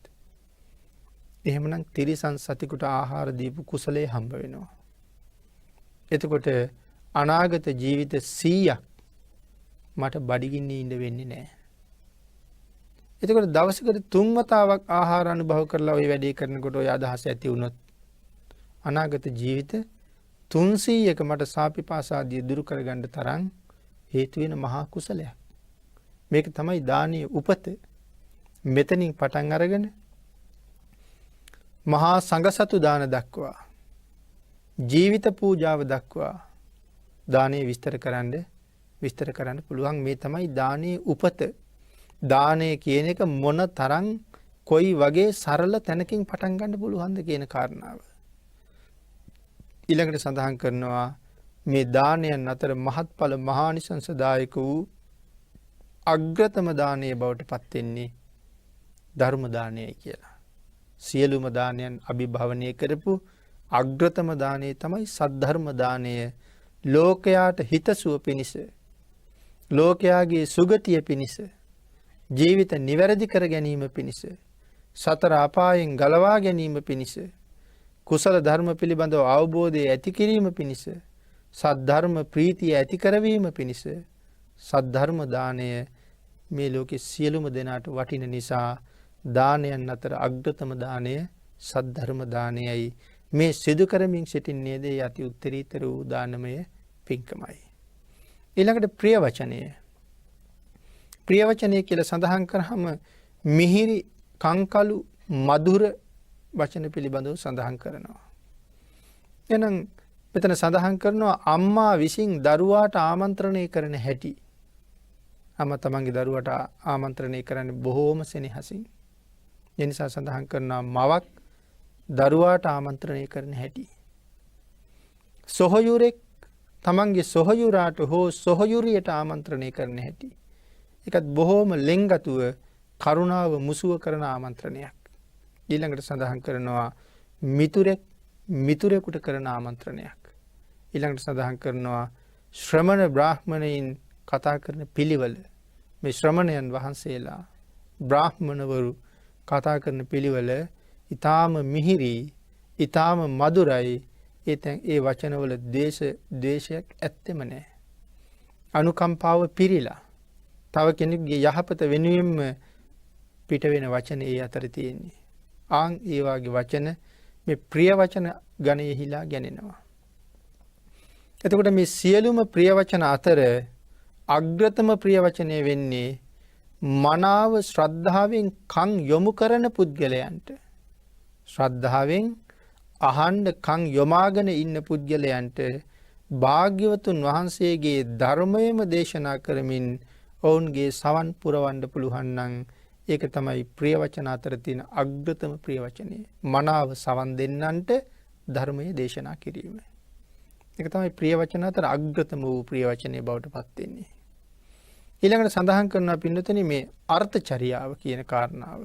එහෙමනම් තිරිසන් සතෙකුට ආහාර දීපු කුසලයේ හම්බ වෙනවා. එතකොට අනාගත ජීවිත 100ක් මට බඩගින්නේ ඉඳ වෙන්නේ නැහැ. එතකොට දවසකට 3 වතාවක් ආහාර අනුභව කරලා ওই වැඩේ කරනකොට ওই අදහස ඇති වුණොත් අනාගත ජීවිත 300ක මට සාපිපාසාදිය දුරු කරගන්න තරම් හේතු වෙන මහා කුසලයක්. මේක තමයි දානීය උපත. මෙතනින් පටන් අරගෙන මහා සංඝසතු දාන දක්වා ජීවිත පූජාව දක්වා දානේ විස්තර කරන්න පුළුවන්. මේ තමයි දානේ උපත. දානය කියන එක මොන තරම් කොයි වගේ සරල තැනකින් පටන් ගන්න පුළුවන්ද කියන කාරණාව. ඊළඟට සඳහන් කරනවා මේ දානයන් අතර මහත්ඵල මහානිසංසදායක වූ අග්‍රතම දානයේ බවට පත් වෙන්නේ ධර්ම දානයයි කියලා. සියලුම දානයන් අභිභවනය කරපු අග්‍රතම දානය තමයි සද්ධර්ම දානය. ලෝකයාට හිතසුව පිණිස, ලෝකයාගේ සුගතිය පිණිස, ජීවිත නිවැරදි කර ගැනීම පිණිස, සතර අපායෙන් ගලවා ගැනීම පිණිස, කුසල ධර්ම පිළිබඳව අවබෝධය ඇති කිරීම පිණිස, සද්ධර්ම ප්‍රීතිය ඇති කරවීම පිණිස සද්ධර්ම දානය මේ ලෝකේ සියලුම දෙනාට වටින නිසා දානයන් අතර අග්‍රතම දානය සද්ධර්ම දානයයි. මේ සිදු කරමින් සිටින්නේද යති උත්තරීතර වූ දානමය පින්කමයි. ඊළඟට ප්‍රිය වචනය. ප්‍රිය වචනය කියලා සඳහන් කරාම මිහිරි, කංකලු, මధుර වචන පිළිබඳව සඳහන් කරනවා. එහෙනම් මෙතන සඳහන් කරනවා අම්මා විසින් දරුවාට ආමන්ත්‍රණය කරන හැටි. අම්මා තමන්ගේ දරුවාට ආමන්ත්‍රණය කරන්නේ බොහෝම සෙනෙහසින්. ඒ නිසා සඳහන් කරනවා මවක් දරුවාට ආමන්ත්‍රණය කරන හැටි. සොහොයුරෙක් තමන්ගේ සොහොයුරාට හෝ සොහොයුරියට ආමන්ත්‍රණය කරන හැටි. ඒකත් බොහෝම ලෙන්ගතුව කරුණාව මුසුව කරන ආමන්ත්‍රණයක්. ඊළඟට සඳහන් කරනවා මිතුරෙක් මිතුරෙකුට කරන ආමන්ත්‍රණයක්. ඊළඟට සඳහන් කරනවා ශ්‍රමණ බ්‍රාහ්මණයින් කතා කරන පිළිවෙල. මේ ශ්‍රමණයන් වහන්සේලා බ්‍රාහ්මණවරු කතා කරන පිළිවෙල ඊටාම මිහිරි, ඊටාම මధుරයි. ඒ වචනවල ද්වේෂයක් ඇත්තෙම නැහැ. අනුකම්පාව පිරීලා තව කෙනෙකුගේ යහපත වෙනුවෙන්ම පිට වෙන වචන ඒ අතර තියෙන්නේ. ඒ වගේ වචන මේ ප්‍රිය වචන ගණයෙහිලා ගැනෙනවා. එතකොට මේ සියලුම ප්‍රිය වචන අතර අග්‍රතම ප්‍රිය වචනය වෙන්නේ මනාව ශ්‍රද්ධාවෙන් කන් යොමු කරන පුද්ගලයන්ට. ශ්‍රද්ධාවෙන් අහන්න කන් යොමාගෙන ඉන්න පුද්ගලයන්ට භාග්‍යවතුන් වහන්සේගේ ධර්මයම දේශනා කරමින් ඔවුන්ගේ සවන් පුරවන්න පුළුවන් නම් ඒක තමයි ප්‍රිය වචන අතර තියෙන අග්‍රතම ප්‍රිය වචනය. මනාව සවන් දෙන්නන්ට ධර්මය දේශනා කිරීම. ඒක තමයි ප්‍රිය වචන අතර අග්‍රතම වූ ප්‍රිය වචනේ බවට පත් වෙන්නේ. ඊළඟට සඳහන් කරනවා පින්නතනි මේ අර්ථචර්යාව කියන කාරණාව.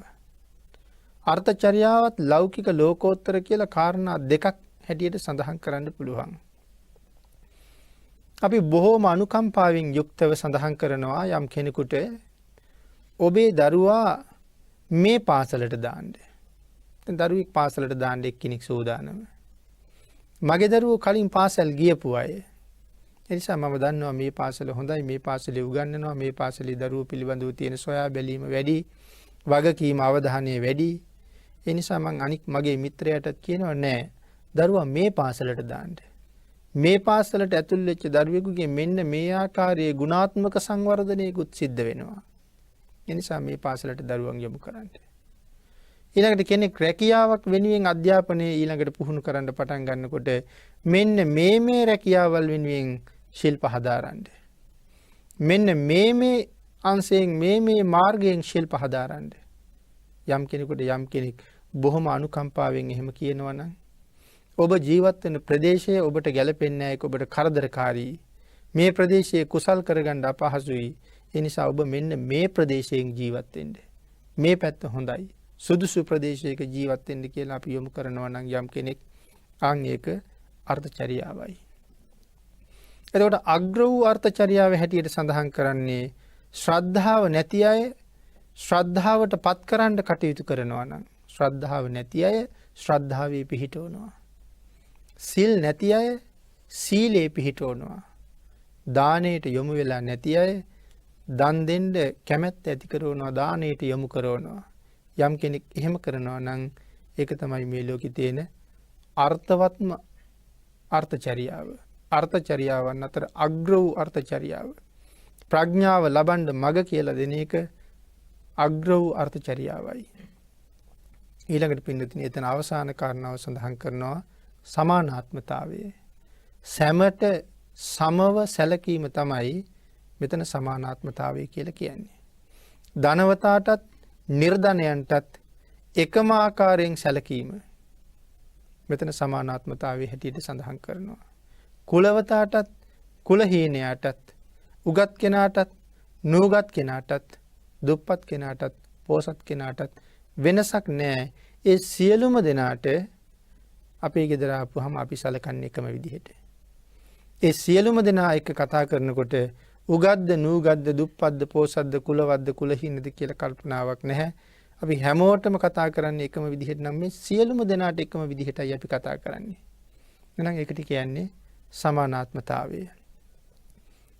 අර්ථචර්යාවත් ලෞකික ලෝකෝත්තර කියලා කාරණා දෙකක් හැටියට සඳහන් කරන්න පුළුවන්. අපි බොහෝම අනුකම්පාවෙන් යුක්තව සඳහන් කරනවා යම් කෙනෙකුට ඔබේ දරුවා මේ පාසලට දාන්න. දරුවෙක් පාසලට දාන්න එක්කෙනෙක් සූදානම. මගේ දරුවෝ කලින් පාසල් ගියපු අය. ඒ නිසා මම දන්නවා මේ පාසල හොඳයි, මේ පාසලේ උගන්වනවා, මේ පාසලේ දරුවෝ පිළිබඳව තියෙන සොයා බැලීම වැඩි, වගකීම අවධානය වැඩි. ඒ නිසා මම අනික් මගේ මිත්‍රයාටත් කියනවා නෑ දරුවා මේ පාසලට දාන්න. මේ පාසලට ඇතුල් වෙච්ච දරුවෙකුගේ මෙන්න මේ ආකාරයේ ගුණාත්මක සංවර්ධනයකුත් සිද්ධ වෙනවා. ඒ නිසා මේ පාසලට දරුවන් යොමු කරන්න. ඊළඟට කෙනෙක් රැකියාවක් වෙනුවෙන් අධ්‍යාපනයේ ඊළඟට පුහුණු කරන්න පටන් ගන්නකොට මෙන්න මේ රැකියාවල් වෙනුවෙන් ශිල්ප හදාරන්න. මෙන්න මේ අංශයෙන් මේ මාර්ගයෙන් ශිල්ප හදාරන්න. යම් කෙනෙකුට යම් කෙනෙක් බොහොම අනුකම්පාවෙන් එහෙම කියනවා නම් ඔබ ජීවත් වෙන ප්‍රදේශය ඔබට ගැලපෙන්නේ නැහැ, ඔබට කරදරකාරී. මේ ප්‍රදේශයේ කුසල් කරගන්න අපහසුයි. ඒ නිසා ඔබ මෙන්න මේ ප්‍රදේශයෙන් ජීවත් වෙන්න. මේ පැත්ත හොඳයි. සුදුසු ප්‍රදේශයක ජීවත් වෙන්න කියලා අපි යොමු කරනවා නම් යම් කෙනෙක් ඒක අර්ථචර්යාවයි. එතකොට අග්‍ර වූ අර්ථචර්යාව හැටියට සඳහන් කරන්නේ ශ්‍රද්ධාව නැති අය ශ්‍රද්ධාවට පත් කරන්න කටයුතු කරනවා නම් ශ්‍රද්ධාව නැති අය ශ්‍රද්ධාවේ පිහිටවනවා. සිල් නැති අය සීලේ පිහිටවනවා. දානයට යොමු වෙලා නැති අය දන් දෙන්න කැමැත්ත ඇති කරනවා, දානයට යොමු කරනවා. යම් කෙනෙක් එහෙම කරනවා නම් ඒක තමයි මේ ලෝකේ තියෙන අර්ථවත්ම අර්ථචර්යාව. අර්ථචර්යාවන් අතර අග්‍ර වූ අර්ථචර්යාව. ප්‍රඥාව ලබන්න මඟ කියලා දෙන එක අග්‍ර වූ අර්ථචරියාවයි. ඊළඟට පින්නතින එතන අවසාන කාරණාව සඳහන් කරනවා සමානාත්මතාවය. සැමට සමව සැලකීම තමයි මෙතන සමානාත්මතාවය කියලා කියන්නේ. ධනවතාටත් නිර්ධනයන්ටත් එකම ආකාරයෙන් සැලකීම මෙතන සමානාත්මතාවයේ හැටියට සඳහන් කරනවා. කුලවතාටත් කුලහීනයාටත් උගත් කෙනාටත් නූගත් කෙනාටත් දුප්පත් කෙනාටත් පෝසත් කෙනාටත් වෙනසක් නෑ. ඒ සියලුම දෙනාට අපේ ගෙදර ආපුවහම අපි සලකන්නේ එකම විදිහට. ඒ සියලුම දෙනා එක්ක කතා කරනකොට උගත්ද නූගත්ද දුප්පත්ද පෝසත්ද කුලවත්ද කුලහීනද කියලා කල්පනාවක් නැහැ. අපි හැමෝටම කතා කරන්නේ එකම විදිහට නම් මේ සියලුම දෙනාට එකම විදිහටයි අපි කතා කරන්නේ. එහෙනම් ඒකට කියන්නේ සමානාත්මතාවය.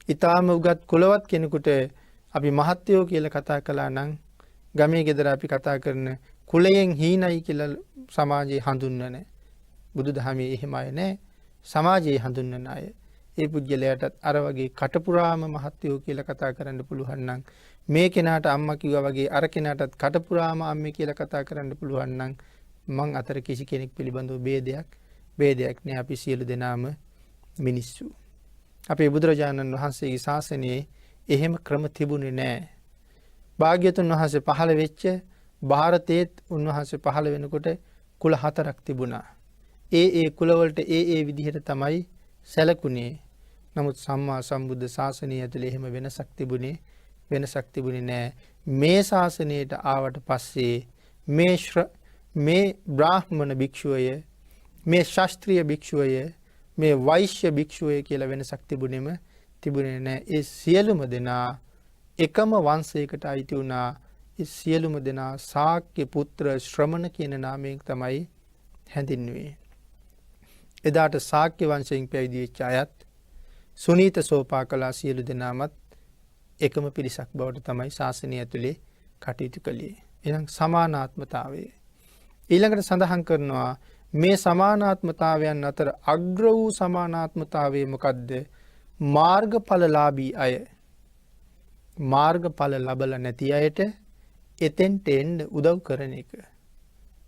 ඊටාම උගත් කුලවත් කෙනෙකුට අපි මහත්යෝ කියලා කතා කළා නම් ගමේ ගෙදර අපි කතා කරන කුලයෙන් හීනයි කියලා සමාජයේ හඳුන්වන බුදුදහමේ එහෙම අය නැහැ. සමාජයේ හඳුන්වන අය ඒ පුජ්‍යලයටත් අර වගේ කටපුරාම මහත්යෝ කියලා කතා කරන්න පුළුවන් නම් මේ කෙනාට අම්මා කිව්වා වගේ අර කෙනාටත් කටපුරාම අම්මේ කියලා කතා කරන්න පුළුවන් නම් මං අතර කිසි කෙනෙක් පිළිබඳව ભેදයක් නෑ. අපි සියලු දෙනාම මිනිස්සු. අපේ බුදුරජාණන් වහන්සේගේ ශාසනයේ එහෙම ක්‍රම තිබුණේ නෑ. භාග්‍යතුන් වහන්සේ පහළ වෙච්ච ಭಾರತයේත් උන්වහන්සේ පහළ වෙනකොට කුල 4ක් තිබුණා. ඒ කුලවලට ඒ විදිහට තමයි සැලකුණේ. නමුත් සම්මා සම්බුද්ධ ශාසනය ඇතුලේ එහෙම වෙනසක් තිබුණේ නෑ. මේ ශාසනයට ආවට පස්සේ මේ බ්‍රාහ්මණ භික්ෂුවය, මේ ශාස්ත්‍රීය භික්ෂුවය, මේ වෛශ්‍ය භික්ෂුවය කියලා වෙනසක් තිබුණේ නෑ. ඒ සියලුම දෙනා එකම වංශයකට අයිති වුණා. ඒ සියලුම දෙනා ශාක්‍ය පුත්‍ර ශ්‍රමණ කියන නාමයෙන් තමයි හැඳින්වුවේ. එදාට ශාක්‍ය වංශයෙන් පැවිදි වෙච්ච අයත් සුනීත සෝපාකලා සියලු දෙනාමත් එකම පිරිසක් බවට තමයි ශාසනය ඇතුලේ කටයුතු කළේ. එහෙනම් සමානාත්මතාවය. ඊළඟට සඳහන් කරනවා මේ සමානාත්මතාවයන් අතර අග්‍ර වූ සමානාත්මතාවය මොකද්ද? මාර්ගඵලලාභී අය. මාර්ගඵල ලබලා නැති අයට එතෙන්ට එන්න උදව් කරන එක.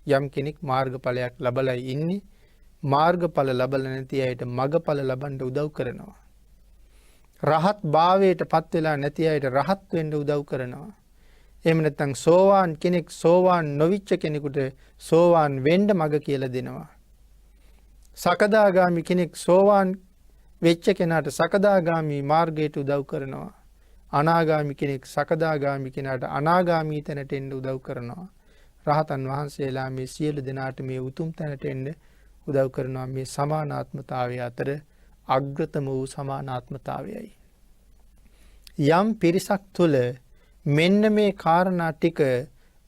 යම් කෙනෙක් මාර්ගඵලයක් ලබලා ඉන්නේ මාර්ගඵල ලබලා නැති අයට මගඵල ලබන්න උදව් කරනවා. රහත් භාවයට පත් වෙලා නැති අයට රහත් වෙන්න උදව් කරනවා. එහෙම නැත්නම් සෝවාන් කෙනෙක් සෝවාන් නොවිච්ච කෙනෙකුට සෝවාන් වෙන්න මඟ කියලා දෙනවා. සකදාගාමි කෙනෙක් සෝවාන් වෙච්ච කෙනාට සකදාගාමි මාර්ගයට උදව් කරනවා. අනාගාමි කෙනෙක් සකදාගාමි කෙනාට අනාගාමී තැනට එන්න උදව් කරනවා. රහතන් වහන්සේලා මේ සියලු දෙනාට මේ උතුම් තැනට එන්න උදව් කරනවා. මේ සමානාත්මතාවය අතර අග්‍රතම වූ සමානාත්මතාවයයි. යම් පිරිසක් තුළ මෙන්න මේ කාරණා ටික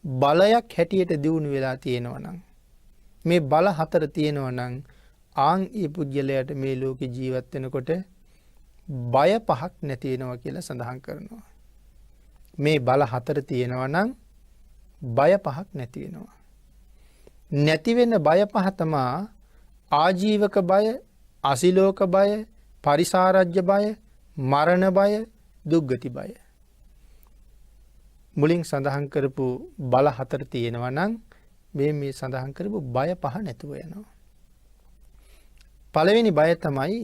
බලයක් හැටියට දියුණු වෙලා තියෙනවා නම්, මේ බල 4 තියෙනවා නම් ආන් ඒ පුජ්‍යලයට මේ ලෝකේ ජීවත් වෙනකොට බය පහක් නැති වෙනවා කියලා සඳහන් කරනවා. මේ බල 4 තියෙනවා නම් බය පහක් නැති වෙනවා. නැති වෙන බය පහ තමයි ආජීවක බය, අසිලෝක බය, පරිසාරජ්‍ය බය, මරණ බය, දුක්ගති බය. මුලින් සඳහන් කරපු බල 4 තියෙනවා නම් මේ සඳහන් කරපු බය පහ නැතුව යනවා. පළවෙනි බය තමයි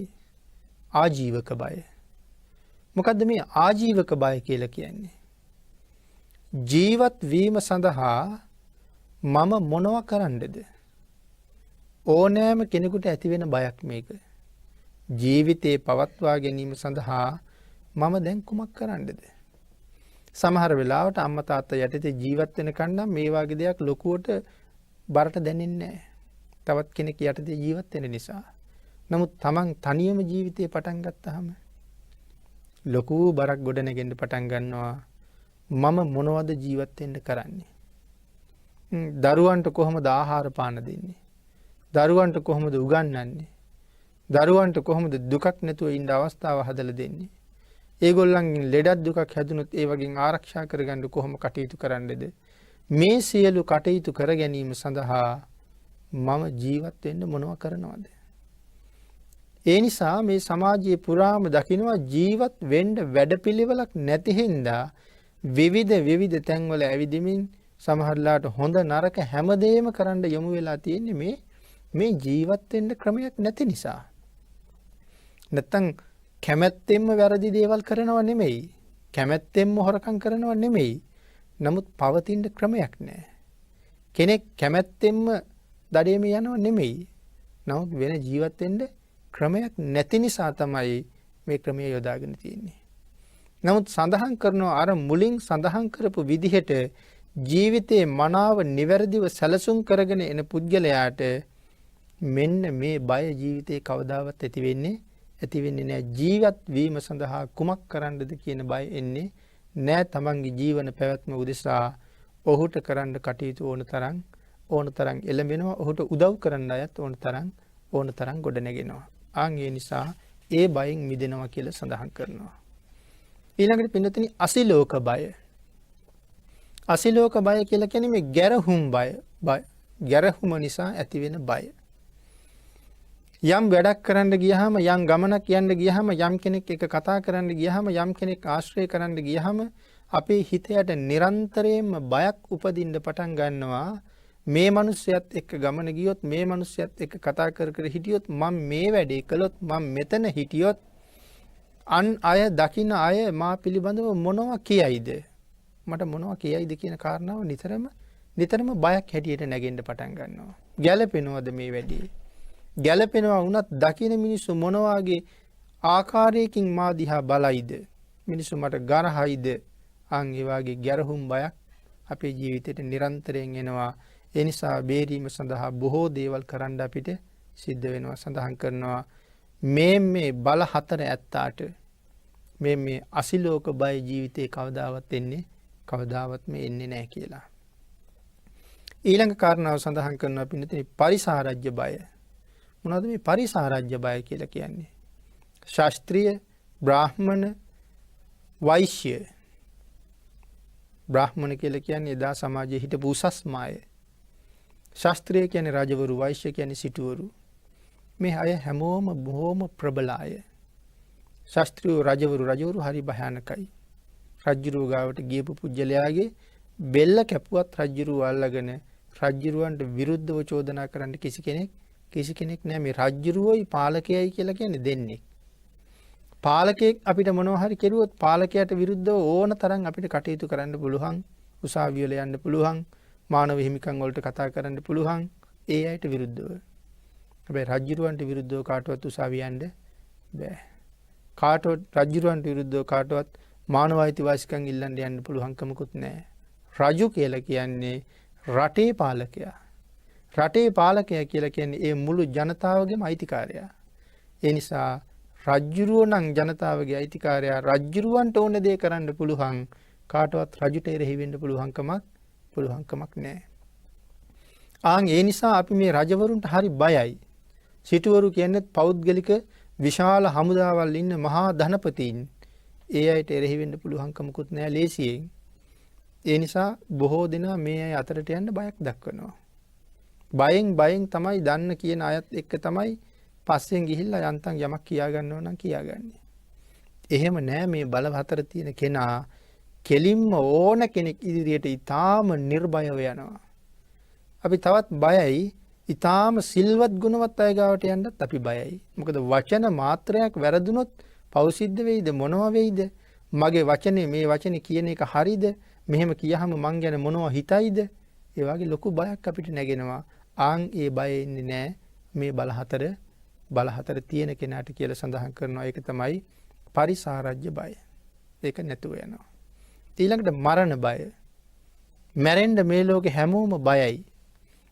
ආජීවක බය. මොකද්ද මේ ආජීවක බය කියලා කියන්නේ? ජීවත් වීම සඳහා මම මොනවා කරන්නද? ඕනෑම කෙනෙකුට ඇති වෙන බයක් මේක. ජීවිතේ පවත්වා ගැනීම සඳහා මම දැන් කුමක් කරන්නද? සමහර වෙලාවට අම්මා තාත්තා යටතේ ජීවත් වෙන කන්නම් මේ වගේ දෙයක් ලොකුවට බරට දැනෙන්නේ නැහැ. තවත් කෙනෙක් යටතේ ජීවත් වෙන නිසා. නමුත් Taman තනියම ජීවිතේ පටන් ගත්තාම ලොකු බරක් ගොඩ නැගෙන්න පටන් ගන්නවා. මම මොනවද ජීවත් වෙන්න කරන්නේ? දරුවන්ට කොහොමද ආහාර පාන දෙන්නේ? දරුවන්ට කොහොමද උගන්වන්නේ? දරුවන්ට කොහොමද දුකක් නැතුව ඉන්න අවස්ථාව හදලා දෙන්නේ? ඒගොල්ලන්ගෙන් ලෙඩක් දුකක් හැදුනොත් ඒ වගේ ආරක්ෂා කරගන්න කොහොම කටයුතු කරන්නද? මේ සියලු කටයුතු කර ගැනීම සඳහා මම ජීවත් වෙන්න මොනව කරනවද? ඒ නිසා මේ සමාජයේ පුරාම දකින්නවා ජීවත් වෙන්න වැඩපිළිවෙලක් නැති හින්දා විවිධ තැන්වල ඇවිදිමින් සමහරලාට හොඳ නරක හැමදේම කරන්න යොමු වෙලා තියෙන්නේ මේ ජීවත් වෙන්න ක්‍රමයක් නැති නිසා. නැත්තම් කැමැත්තෙන්ම වැරදි දේවල් කරනව නෙමෙයි. කැමැත්තෙන්ම හොරකම් කරනව නෙමෙයි. නමුත් පවතින ක්‍රමයක් නැහැ. කෙනෙක් කැමැත්තෙන්ම දඩේම යනව නෙමෙයි. නමුත් වෙන ජීවත් වෙන්න ක්‍රමයක් නැති නිසා තමයි මේ ක්‍රමය යොදාගෙන තියෙන්නේ. නමුත් සඳහන් කරනවා අර මුලින් සඳහන් කරපු විදිහට ජීවිතේ මනාව නිවැරදිව සැලසුම් කරගෙන එන පුද්ගලයාට මෙන්න මේ බය ජීවිතේ කවදාවත් ඇති වෙන්නේ නැහැ. ජීවත් වීම සඳහා කුමක් කරන්නද කියන බය එන්නේ නැහැ. තමන්ගේ ජීවන පැවැත්ම උදෙසා ඔහුට කරන්න කටයුතු ඕන තරම් එළඹෙනවා. ඔහුට උදව් කරන්න අයත් ඕන තරම් ගොඩ නැගෙනවා. ඒ නිසා ඒ බයෙන් මිදෙනවා කියලා සඳහන් කරනවා. ඊළඟට පින්නතනි අසිලෝක බය. අසිලෝක බය කියලා කියන්නේ මේ ගැරහුම් බය. ගැරහුම නිසා ඇතිවෙන බය. යම් වැඩක් කරන්න ගියහම යම් ගමනක් යන්න ගියහම යම් කෙනෙක් එක කතා කරන්න ගියහම යම් කෙනෙක් ආශ්‍රය කරන්න ගියහම අපේ හිතයට නිරන්තරයෙන්ම බයක් උපදින්න පටන් ගන්නවා. මේ මිනිස්සයත් එක්ක ගමන ගියොත් මේ මිනිස්සයත් එක්ක කතා කර හිටියොත් මම මේ වැඩේ කළොත් මම මෙතන හිටියොත් අන් අය දකින්න අය මා පිළිබඳව මොනවා කියයිද? මට මොනවා කියයිද කියන කාරණාව නිතරම බයක් හැටියට නැගෙන්න පටන් ගන්නවා. ගැළපෙනවද මේ වැඩේ? ගැළපෙනවා වුණත් දකින්න මිනිස්සු මොනවාගේ ආකාරයකින් මා දිහා බලයිද? මිනිස්සු මට ගරහයිද? ඒ වගේ ගැරහුම් බයක් අපේ ජීවිතේට නිරන්තරයෙන් එනවා. ඒ නිසා බේරීම සඳහා බොහෝ දේවල් කරන්න අපිට සිද්ධ වෙනවා. සඳහන් කරනවා මේ බල හතර ඇත්තාට මේ අසිලෝක බය ජීවිතේ කවදාවත් එන්නේ නැහැ කියලා. ඊළඟ කාරණාව සඳහන් කරනවා පින්නතේ පරිසාරජ්‍ය බය. මොනවද මේ පරිසාරජ්‍ය බය කියලා කියන්නේ? ශාස්ත්‍රීය, බ්‍රාහ්මණ, වෛශ්‍ය. බ්‍රාහ්මණ කියලා කියන්නේ එදා සමාජයේ හිටපු උසස්ම අය. ශාස්ත්‍රීය කියන්නේ රජවරු, වෛශ්‍ය කියන්නේ සිටුවරු. මේ අය හැමෝම බොහොම ප්‍රබල අය. ශාස්ත්‍රීය රජවරු හරි භයානකයි. රජුරුව ගාවට ගියපු පුජ්‍යලයාගේ බෙල්ල කැපුවත් රජුරුව අල්ලගෙන රජුරුවන්ට විරුද්ධව චෝදනා කරන්න කිසි කෙනෙක් නැහැ. මේ රජුරුවයි පාලකයයි කියලා කියන්නේ දෙන්නේ. පාලකයෙක් අපිට මොනවා හරි කෙරුවොත් පාලකයාට විරුද්ධව ඕන තරම් අපිට කටයුතු කරන්න පුළුවන්. උසාවිය වල යන්න පුළුවන්. මානව හිමිකම් වලට කතා කරන්න පුළුවන්. ඒ අයට විරුද්ධව. හැබැයි රජුරුවන්ට විරුද්ධව කාටවත් උසාවිය යන්න බෑ. රජුරුවන්ට විරුද්ධව කාටවත් මානව අයිතිවාසිකම් ඉල්ලන්න යන්න පුළුවන්කමකුත් නැහැ. රජු කියලා කියන්නේ රටේ පාලකයා. රටේ පාලකයා කියලා කියන්නේ ඒ මුළු ජනතාවගේම අයිතිකාරයා. ඒ නිසා රජ්ජුරුව නම් ජනතාවගේ අයිතිකාරයා. රජ්ජුරුවන්ට ඕන දේ කරන්න පුළුවන්. කාටවත් රජුට එරෙහි වෙන්න පුළුවන්කමක් නැහැ. ඒ නිසා අපි මේ රජවරුන්ට හරි බයයි. සිටුවරු කියන්නේ පෞද්ගලික විශාල හමුදාවල් ඉන්න මහා ධනපතීන්. ඒ අයට එරෙහි වෙන්න පුළුවන්කමකුත් නැහැ ලේසියෙන්. ඒ නිසා බොහෝ දෙනා මේ අය අතරට යන්න බයක් දක්වනවා. බයෙන් තමයි දන්න කියන අයත් එක්ක තමයි පස්සෙන් ගිහිල්ලා යන්තම් යමක් කියා ගන්නව නම් කියාගන්නේ. එහෙම නෑ. මේ බල හතර තියෙන කෙනා කෙලින්ම ඕන කෙනෙක් ඉදිරියට ඊටාම නිර්භයව යනවා. අපි තවත් බයයි ඊටාම සිල්වත් ගුණවත් අය ගාවට යන්නත් අපි බයයි. මොකද වචන මාත්‍රයක් වැරදුනොත් පව් සිද්ධ වෙයිද මොනවා වෙයිද? මගේ වචනේ මේ වචනේ කියන එක හරිද? මෙහෙම කියහම මං ගැන මොනවා හිතයිද? ඒ වගේ ලොකු බයක් අපිට නැගෙනවා. ඒ බය ඉන්නේ නෑ මේ බල හතර තියෙන කෙනාට කියලා සඳහන් කරනවා. ඒක තමයි පරිසාරජ්‍ය බය. ඒක නැතුව යනවා. ඊළඟට මරණ බය. මැරෙන්න මේ ලෝකේ හැමෝම බයයි.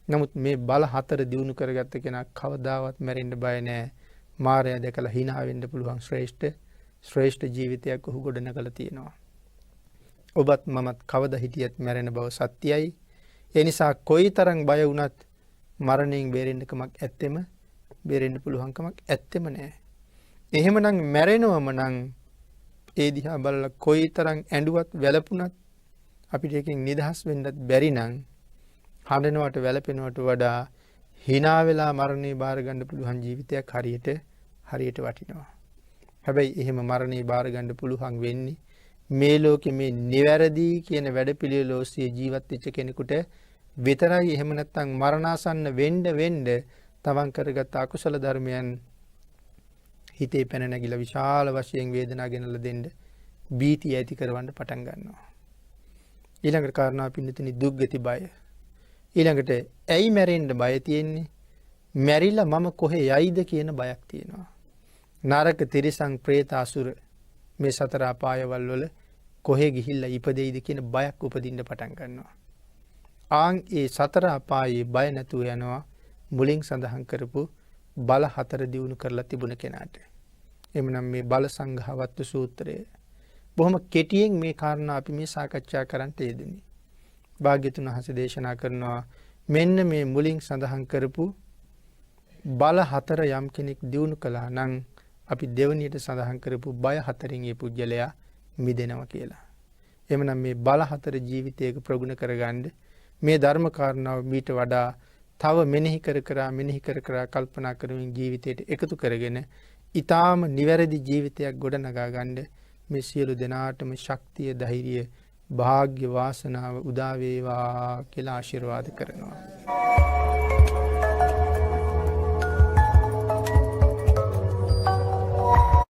නමුත් මේ බල හතර දිනු කරගත්ත කෙනා කවදාවත් මැරෙන්න බය නෑ. මාරයා දැකලා hina වෙන්න පුළුවන් ශ්‍රේෂ්ඨ ජීවිතයක් ඔහු ගොඩනගලා තියෙනවා. ඔබත් මමත් කවදා හිටියත් මැරෙන බව සත්‍යයි. ඒ නිසා කොයිතරම් බය වුණත් මරණයෙන් බේරෙන්න පුළුවන්කමක් ඇත්තෙම නෑ. එහෙමනම් මැරෙනවම නම් ඒ දිහා බලලා කොයිතරම් ඇඬුවත් වැළපුණත් අපිට එකෙන් නිදහස් වෙන්නත් බැරි නම් හඬනවට වැළපෙනවට වඩා hina වෙලා මරණය බාර ගන්න පුළුවන් ජීවිතයක් හරියට වටිනවා. හැබැයි එහෙම මරණය බාර ගන්න පුළුවන් වෙන්නේ මේ ලෝකෙ මේ නිවැරදි කියන වැඩපිළිවෙල ඔස්සේ ජීවත් වෙච්ච කෙනෙකුට විතරයි එහෙම නැත්නම් මරණාසන්න වෙන්න තමන් කරගත් අකුසල ධර්මයන් හිතේ පැන නැගිලා විශාල වශයෙන් වේදනාව ගෙනල්ලා දෙන්න බීතිය ඇති කරවන්න පටන් ගන්නවා. ඊළඟට කාරණා පින්නතුනි දුක්ගති බය. ඊළඟට ඇයි මැරෙන්න බය තියෙන්නේ? මැරිලා මම කොහෙ යයිද කියන බයක් තියෙනවා. නරක තිරිසන් പ്രേත අසුර මේ සතර අපායවල වල කොහෙ ගිහිල්ලා ඉපදෙයිද කියන බයක් උපදින්න පටන් ගන්නවා. ආන් ඒ සතර අපායේ බය නැතුව යනවා මුලින් සඳහන් කරපු බල හතර දියුණු කරලා තිබුණ කෙනාට. එhmenan මේ බල සංඝවත්තු සූත්‍රය බොහොම කෙටියෙන් මේ කාරණා අපි මේ සාකච්ඡා කරන්නට යෙදුනේ. භාග්‍යතුන් වහන්සේ දේශනා කරනවා මෙන්න මේ මුලින් සඳහන් කරපු බල හතර යම් කෙනෙක් දියුණු කළා නම් අපි දෙවණියට සඳහන් කරපු බය හතරෙන් මේ පුජ්‍යලයා මිදෙනවා කියලා. එhmenan මේ බල හතර ජීවිතයක ප්‍රගුණ කරගන්න මේ ධර්ම කාරණාව මීට වඩා තව මෙනෙහි කර කර කල්පනා කරමින් ජීවිතයට එකතු කරගෙන ඊටාම නිවැරදි ජීවිතයක් ගොඩනගා ගන්න මේ සියලු දෙනාටම ශක්තිය ධෛර්යය භාග්‍ය වාසනාව උදා වේවා කියලා ආශිර්වාද කරනවා.